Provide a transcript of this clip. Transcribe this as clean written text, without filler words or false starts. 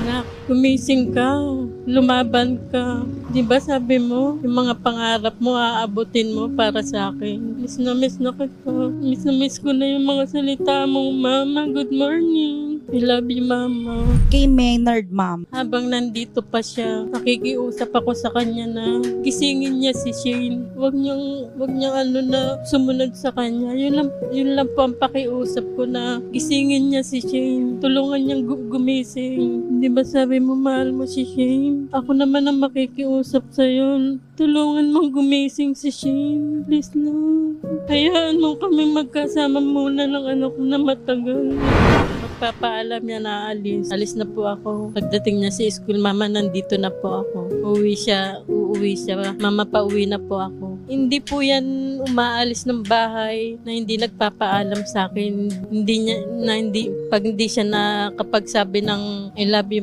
Anak, gumising ka. Lumaban ka. Di ba sabi mo, yung mga pangarap mo, aabutin mo para sa akin. Miss na kita. Miss na miss ko na yung mga salita mo, Mama. Good morning. I love you, Mama. Kay Maynard, ma'am. Habang nandito pa siya, nakikiusap ako sa kanya na gisingin niya si Shane. Wag niyang sumunod sa kanya. Yun lang po ang pakiusap ko na gisingin niya si Shane. Tulungan niyang gumising. Di ba sabi mo mahal mo si Shane? Ako naman ang makikiusap sa'yo. Tulungan mong gumising si Shane. Please lang. Hayaan mo kami magkasama muna ng anak ko na matagal. Magpapaalam niya na alis. Alis na po ako. Pagdating niya sa school, Mama, nandito na po ako. Uuwi siya. Mama, pauwi na po ako. Hindi po yan umaalis ng bahay na hindi nagpapaalam sa akin. Pag hindi siya nakapagsabi ng I love you,